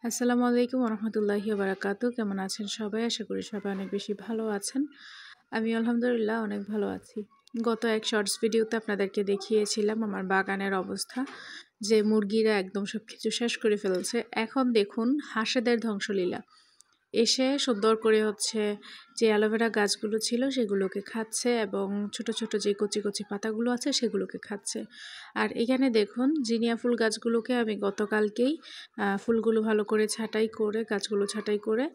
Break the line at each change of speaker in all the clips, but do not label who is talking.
আসসালামু আলাইকুম রহমতুল্লাহি বারাকাতু। কেমন আছেন সবাই? আশা করি সবাই অনেক বেশি ভালো আছেন। আমি আলহামদুলিল্লাহ অনেক ভালো আছি। গত এক শর্টস ভিডিওতে আপনাদেরকে দেখিয়েছিলাম আমার বাগানের অবস্থা, যে মুরগিরা একদম সব কিছু শেষ করে ফেলছে। এখন দেখুন হাঁসেদের ধ্বংসলীলা। এসে সুন্দর করে যে অ্যালোভেরা গাছগুলো ছিল সেগুলোকে খাচ্ছে, এবং ছোট ছোট যে কচি কচি পাতাগুলো আছে সেগুলোকে খাচ্ছে। আর এখানে দেখুন জিনিয়া ফুল গাছগুলোকে আমি গতকালকেই ফুলগুলো ভালো করে ছাঁটাই করে, গাছগুলো ছাঁটাই করে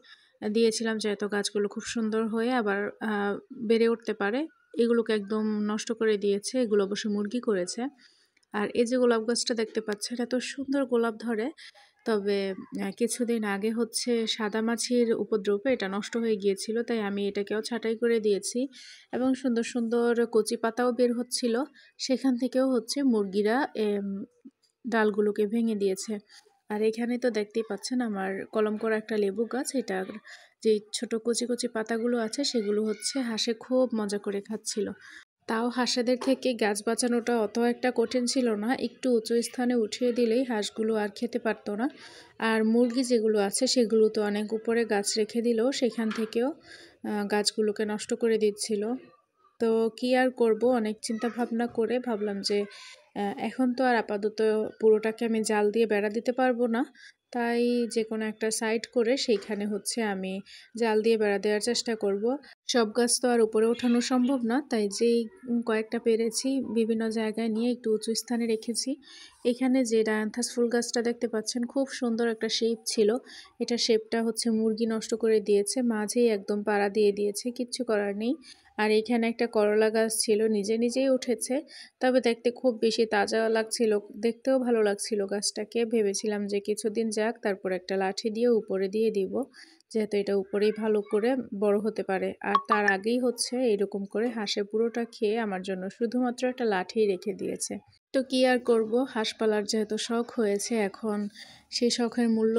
দিয়েছিলাম, যেহেতু গাছগুলো খুব সুন্দর হয়ে আবার বেড়ে উঠতে পারে। এগুলোকে একদম নষ্ট করে দিয়েছে। এগুলো অবশ্য মুরগি করেছে। আর এই যে গোলাপ গাছটা দেখতে পাচ্ছেন, এত সুন্দর গোলাপ ধরে, তবে কিছুদিন আগে সাদামাছির উপদ্রবে এটা নষ্ট হয়ে গিয়েছিল, তাই আমি এটাকেও ছাঁটাই করে দিয়েছি। এবং সুন্দর সুন্দর কচি পাতাও বের হচ্ছিল, সেখান থেকেও মুরগিরা ডালগুলোকে ভেঙে দিয়েছে। আর এখানে তো দেখতেই পাচ্ছেন আমার কলম করা একটা লেবু গাছ। এটার যে ছোট কচি কচি পাতাগুলো আছে সেগুলো হাঁসে খুব মজা করে খাচ্ছিল। তাও হাঁসেদের থেকে গাছ বাঁচানোটা অত একটা কঠিন ছিল না, একটু উঁচু স্থানে উঠিয়ে দিলেই হাঁসগুলো আর খেতে পারতো না। আর মুরগি যেগুলো আছে সেগুলো তো অনেক উপরে গাছ রেখে দিলেও সেখান থেকেও গাছগুলোকে নষ্ট করে দিচ্ছিল। তো কি আর করব, অনেক চিন্তা ভাবনা করে ভাবলাম যে এখন তো আর আপাতত পুরোটাকে আমি জাল দিয়ে বেড়া দিতে পারবো না, তাই যে কোনো একটা সাইড করে সেইখানে আমি জাল দিয়ে বেড়া দেওয়ার চেষ্টা করব। সব গাছ তো আর উপরে ওঠানো সম্ভব না, তাই যেই কয়েকটা পেরেছি বিভিন্ন জায়গায় নিয়ে একটু উঁচু স্থানে রেখেছি। এখানে যে ডায়ান্থাস ফুল গাছটা দেখতে পাচ্ছেন, খুব সুন্দর একটা শেপ ছিল। এটা শেপটা মুরগি নষ্ট করে দিয়েছে, মাঝেই একদম পাড়া দিয়ে দিয়েছে, কিচ্ছু করার নেই। আর এখানে একটা করলা গাছ ছিল, নিজে নিজেই উঠেছে, তবে দেখতে খুব বেশি তাজা লাগছিল, দেখতেও ভালো লাগছিল গাছটাকে। ভেবেছিলাম যে কিছুদিন যাক, তারপর একটা লাঠি দিয়ে উপরে দিয়ে দিব, যেহেতু এটা উপরেই ভালো করে বড় হতে পারে। আর তার আগেই এরকম করে হাঁসে পুরোটা খেয়ে আমার জন্য শুধুমাত্র একটা লাঠি রেখে দিয়েছে। তো কি আর করব, হাঁস পালার যেহেতু শখ হয়েছে, এখন সেই শখের মূল্য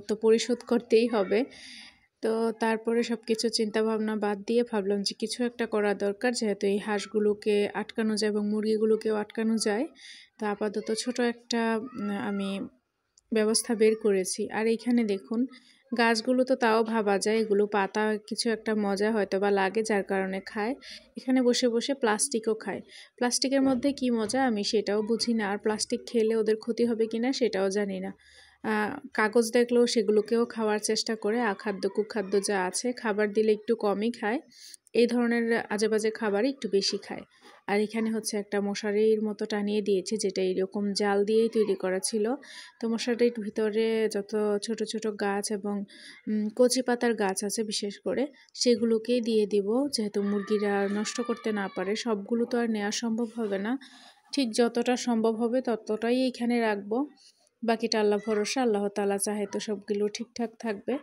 তো পরিশোধ করতেই হবে। তো তারপরে সব কিছু চিন্তাভাবনা বাদ দিয়ে ভাবলাম যে কিছু একটা করা দরকার, যেহেতু এই হাঁসগুলোকে আটকানো যায় এবং মুরগিগুলোকেও আটকানো যায়। তো আপাতত ছোট একটা আমি ব্যবস্থা বের করেছি। আর এইখানে দেখুন গাছগুলো তো তাও ভাবা যায় এগুলো পাতা কিছু একটা মজা হয়তো বা লাগে, যার কারণে খায়। এখানে বসে বসে প্লাস্টিকও খায়। প্লাস্টিকের মধ্যে কি মজা আমি সেটাও বুঝি না, আর প্লাস্টিক খেলে ওদের ক্ষতি হবে কিনা সেটাও জানি না। কাগজ দেখলেও সেগুলোকেও খাওয়ার চেষ্টা করে। আখাদ্য কুখাদ্য যা আছে খাবার দিলে একটু কমই খায়, এই ধরনের আজে বাজে খাবারই একটু বেশি খায়। আর এখানে একটা মশারির মতো টানিয়ে দিয়েছি, যেটা এরকম জাল দিয়েই তৈরি করা ছিল। তো মশারির ভিতরে যত ছোট ছোট গাছ এবং কচি পাতার গাছ আছে বিশেষ করে, সেগুলোকেই দিয়ে দিব, যেহেতু মুরগিরা নষ্ট করতে না পারে। সবগুলো তো আর নেওয়া সম্ভব হবে না, ঠিক যতটা সম্ভব হবে ততটাই এখানে রাখবো। বাকিটা আল্লাহ ভরসা, আল্লাহ তাআলা চাহে তো সবগুলো ঠিকঠাক থাকবে।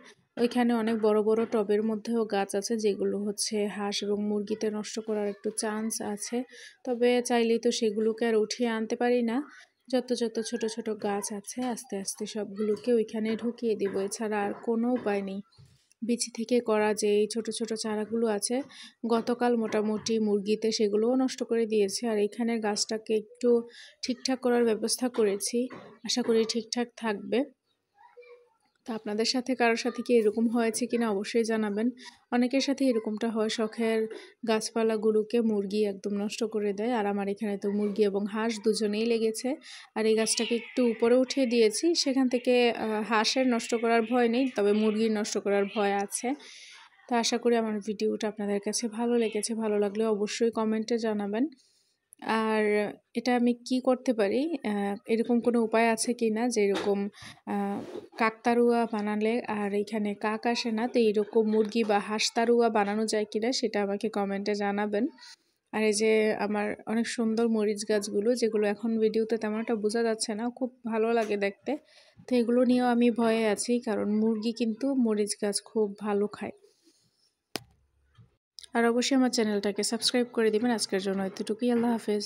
ওইখানে অনেক বড় বড় টবের মধ্যেও গাছ আছে, যেগুলো হাঁস এবং মুরগিতে নষ্ট করার একটু চান্স আছে, তবে চাইলেই তো সেগুলোকে আর উঠিয়ে আনতে পারি না। যত যত ছোট ছোট গাছ আছে আস্তে আস্তে সবগুলোকে ওইখানে ঢুকিয়ে দিব, এছাড়া আর কোনো উপায় নেই। বিচি থেকে করা যে এই ছোট ছোট চারাগুলো আছে, গতকাল মোটামুটি মুরগিতে সেগুলোও নষ্ট করে দিয়েছে। আর এখানের গাছটাকে একটু ঠিকঠাক করার ব্যবস্থা করেছি, আশা করি ঠিকঠাক থাকবে। তা আপনাদের সাথে কারোর সাথে কি এরকম হয়েছে কিনা অবশ্যই জানাবেন। অনেকের সাথে এরকমটা হয়, শখের গাছপালাগুলোকে মুরগি একদম নষ্ট করে দেয়। আর আমার এখানে তো মুরগি এবং হাঁস দুজনেই লেগেছে। আর এই গাছটাকে একটু উপরে উঠিয়ে দিয়েছি, সেখান থেকে হাঁসের নষ্ট করার ভয় নেই, তবে মুরগির নষ্ট করার ভয় আছে। তো আশা করি আমার ভিডিওটা আপনাদের কাছে ভালো লেগেছে, ভালো লাগলে অবশ্যই কমেন্টে জানাবেন। আর এটা আমি কি করতে পারি, এরকম কোনো উপায় আছে কি না, যে এরকম কাকতাড়ুয়া বানালে আর এখানে কাক আসে না, তো এরকম মুরগি বা হাঁস তাড়ুয়া বানানো যায় কিনা সেটা আমাকে কমেন্টে জানাবেন। আর এই যে আমার অনেক সুন্দর মরিচ গাছগুলো, যেগুলো এখন ভিডিওতে তেমন একটা বোঝা যাচ্ছে না, খুব ভালো লাগে দেখতে। তো এগুলো নিয়েও আমি ভয়ে আছি, কারণ মুরগি কিন্তু মরিচ গাছ খুব ভালো খায়। আর অবশ্যই আমার চ্যানেলটাকে সাবস্ক্রাইব করে দিবেন। আজকের জন্য এতটুকুই, আল্লাহ হাফেজ।